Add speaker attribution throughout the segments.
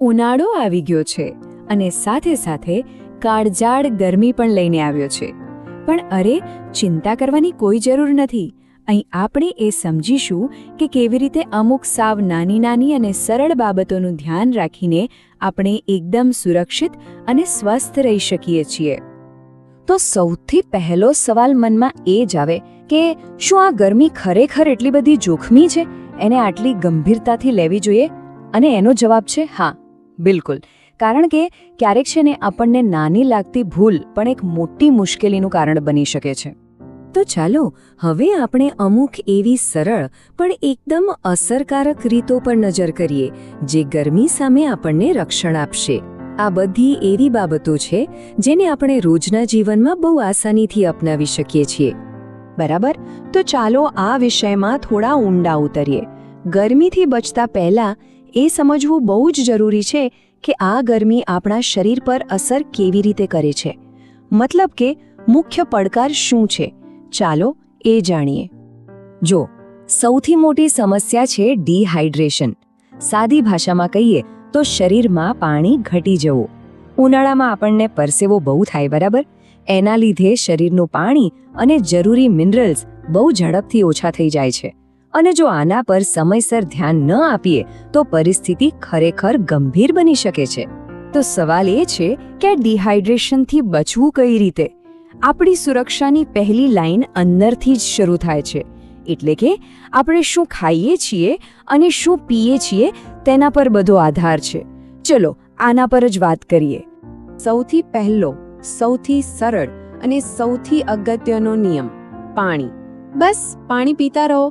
Speaker 1: ઉનાળો આવી ગયો છે અને સાથે સાથે કાળઝાળ ગરમી પણ લઈને આવ્યો છે. પણ અરે, ચિંતા કરવાની કોઈ જરૂર નથી. અહીં આપણે એ સમજીશું કે કેવી રીતે અમુક સાવ નાની અને સરળ બાબતોનું ધ્યાન રાખીને આપણે એકદમ સુરક્ષિત અને સ્વસ્થ રહી શકીએ છીએ.
Speaker 2: તો સૌથી પહેલો સવાલ મનમાં એ જ આવે કે શું આ ગરમી ખરેખર એટલી બધી જોખમી છે? એને આટલી ગંભીરતાથી લેવી જોઈએ? અને એનો જવાબ છે હા, બિલકુલ. કારણ કે ક્યારેક છે ને આપણને નાની લાગતી ભૂલ પણ એક મોટી મુશ્કેલીનું કારણ બની શકે છે.
Speaker 1: તો ચાલો હવે આપણે અમુક એવી સરળ પણ એકદમ અસરકારક રીતો પર નજર કરીએ જે ગરમી સામે આપણને રક્ષણ આપશે. આ બધી એવી બાબતો છે જેને આપણે રોજના જીવનમાં બહુ આસાનીથી અપનાવી શકીએ છીએ. બરાબર, તો ચાલો આ વિષયમાં થોડા ઊંડા ઉતરીએ. ગરમીથી બચતા પહેલા એ સમજવું બહુ જ જરૂરી છે કે આ ગરમી આપણા શરીર પર અસર કેવી રીતે કરે છે. મતલબ કે મુખ્ય પડકાર શું છે, ચાલો એ જાણીએ.
Speaker 2: જો, સૌથી મોટી સમસ્યા છે ડિહાઇડ્રેશન. સાદી ભાષામાં કહીએ તો શરીરમાં પાણી ઘટી જવું. ઉનાળામાં આપણને પરસેવો બહુ થાય, બરાબર? એના લીધે શરીરનું પાણી અને જરૂરી મિનરલ્સ બહુ ઝડપથી ઓછા થઈ જાય છે. અને જો આના પર સમયસર ધ્યાન ન આપીએ તો પરિસ્થિતિ ખરેખર ગંભીર બની શકે છે.
Speaker 1: તો સવાલ એ છે કે આ ડિહાઇડ્રેશનથી બચવું કઈ રીતે? આપણી સુરક્ષાની પહેલી લાઈન અંદરથી જ શરૂ થાય છે. એટલે કે આપણે શું ખાઈએ છીએ અને શું પીએ છીએ તેના પર બધો આધાર છે. ચલો આના પર જ વાત કરીએ. સૌથી પહેલો, સૌથી સરળ અને સૌથી અગત્યનો નિયમ, પાણી. બસ પાણી પીતા રહો.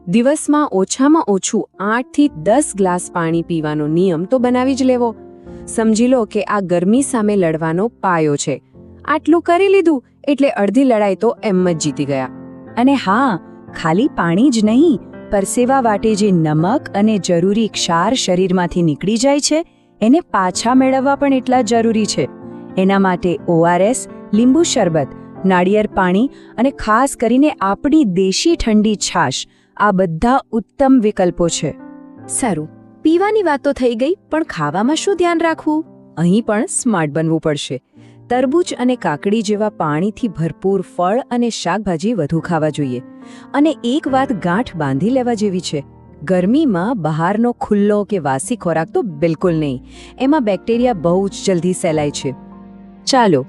Speaker 1: દિવસમાં ઓછામાં ઓછું 8 થી 10 ગ્લાસ પાણી પીવાનો નિયમ તો બનાવી જ લેવો. સમજી લો કે આ ગરમી સામે લડવાનો પાયો છે. આટલું કરી લીધું એટલે અડધી લડાઈ તો એમ જ જીતી ગયા.
Speaker 2: અને હા, ખાલી પાણી જ નહીં, પરસેવા વાટે જે નમક અને જરૂરી ક્ષાર શરીરમાંથી નીકળી જાય છે એને પાછા મેળવવા પણ એટલા જરૂરી છે. એના માટે ORS, લીંબુ શરબત, નાળિયેર પાણી અને ખાસ કરીને આપણી દેશી ઠંડી છાશ, આ બધા ઉત્તમ વિકલ્પો છે.
Speaker 1: સારું, પીવાની વાત તો થઈ ગઈ, પણ ખાવામાં શું ધ્યાન રાખવું? અહીં પણ સ્માર્ટ બનવું પડશે. તરબૂચ અને કાકડી જેવા પાણીથી ભરપૂર ફળ અને શાકભાજી વધુ ખાવા જોઈએ. અને એક વાત ગાંઠ બાંધી લેવા જેવી છે, ગરમીમાં બહારનો ખુલ્લો કે વાસી ખોરાક તો બિલકુલ નહીં. એમાં બેક્ટેરિયા બહુ જ જલ્દી ફેલાય છે.
Speaker 2: ચાલો,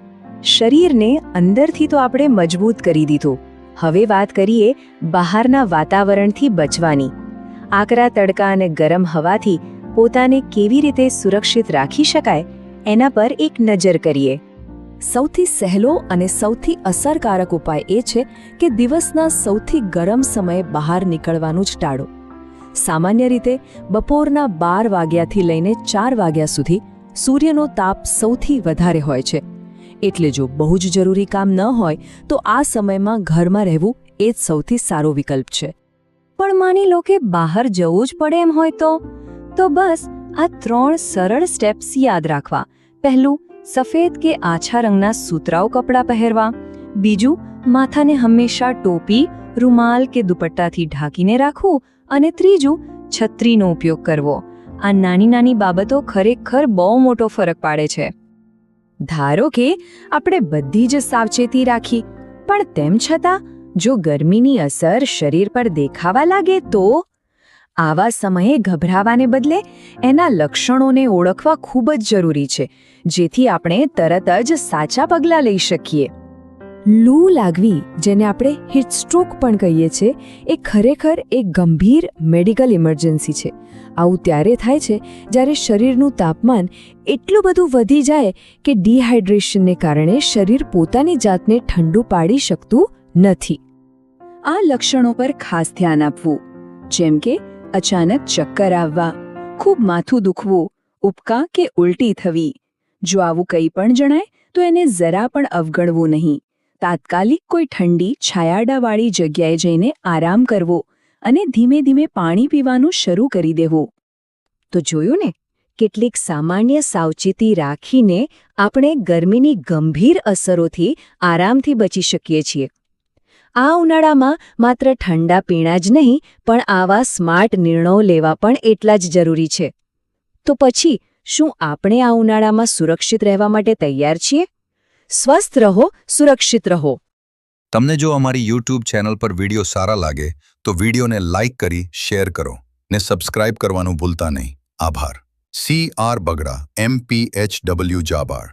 Speaker 2: શરીરને અંદરથી તો આપણે મજબૂત કરી દીધું. હવે વાત કરીએ બહારના વાતાવરણથી બચવાની. આકરા તડકા અને ગરમ હવાથી પોતાને કેવી રીતે સુરક્ષિત રાખી શકાય એના પર એક નજર કરીએ.
Speaker 1: સૌથી સહેલો અને સૌથી અસરકારક ઉપાય એ છે કે દિવસના સૌથી ગરમ સમયે બહાર નીકળવાનું જ ટાળો. સામાન્ય રીતે બપોરના 12 વાગ્યાથી લઈને 4 વાગ્યા સુધી સૂર્યનો તાપ સૌથી વધારે હોય છે. એટલે જો બહુ જ જરૂરી કામ ન હોય તો આ સમયમાં ઘરમાં રહેવું એ જ સૌથી સારો વિકલ્પ છે.
Speaker 2: પણ માની લો કે બહાર જવું જ પડે એમ હોય તો બસ આ 3 સરળ સ્ટેપ્સ યાદ રાખવા. પહેલું, સફેદ કે આછા રંગના સૂતરાઉ કપડાં પહેરવા. બીજું, માથાને હંમેશા ટોપી, રૂમાલ કે દુપટ્ટાથી ઢાંકીને રાખવું. અને ત્રીજું, છત્રીનો ઉપયોગ કરવો. આ નાની બાબતો ખરેખર બહુ મોટો ફરક પાડે છે.
Speaker 1: ધારો કે આપણે બધી જ સાવચેતી રાખી, પણ તેમ છતાં જો ગરમીની અસર શરીર પર દેખાવા લાગે તો? આવા સમયે ગભરાવાને બદલે એના લક્ષણોને ઓળખવા ખૂબ જ જરૂરી છે, જેથી આપણે તરત જ સાચા પગલાં લઈ શકીએ. લૂ લાગવી, જેને આપણે હીટસ્ટ્રોક પણ કહીએ છીએ, એ ખરેખર એક ગંભીર મેડિકલ ઇમરજન્સી છે. આવું ત્યારે થાય છે જ્યારે શરીરનું તાપમાન એટલું બધું વધી જાય કે ડિહાઇડ્રેશનને કારણે શરીર પોતાની જાતને ઠંડુ પાડી શકતું નથી. આ લક્ષણો પર ખાસ ધ્યાન આપવું, જેમ કે અચાનક ચક્કર આવવા, ખૂબ માથું દુખવું, ઉબકા કે ઉલટી થવી. જો આવું કંઈ પણ જણાય તો એને જરા પણ અવગણવું નહીં. તાત્કાલિક કોઈ ઠંડી છાયાડાવાળી જગ્યાએ જઈને આરામ કરવો અને ધીમે ધીમે પાણી પીવાનું શરૂ કરી દેવું. તો જોયું ને, કેટલીક સામાન્ય સાવચેતી રાખીને આપણે ગરમીની ગંભીર અસરોથી આરામથી બચી શકીએ છીએ. આ ઉનાળામાં માત્ર ઠંડા પીણા જ નહીં, પણ આવા સ્માર્ટ નિર્ણયો લેવા પણ એટલા જ જરૂરી છે. તો પછી શું આપણે આ ઉનાળામાં સુરક્ષિત રહેવા માટે તૈયાર છીએ? સ્વસ્થ રહો, સુરક્ષિત રહો.
Speaker 3: તમને જો અમારી YouTube ચેનલ પર વિડીયો સારા લાગે તો વિડીયોને લાઇક કરી શેર કરો ને સબસ્ક્રાઇબ કરવાનું ભૂલતા નહીં. આભાર. CR બગડા, MPHW જાબાળ.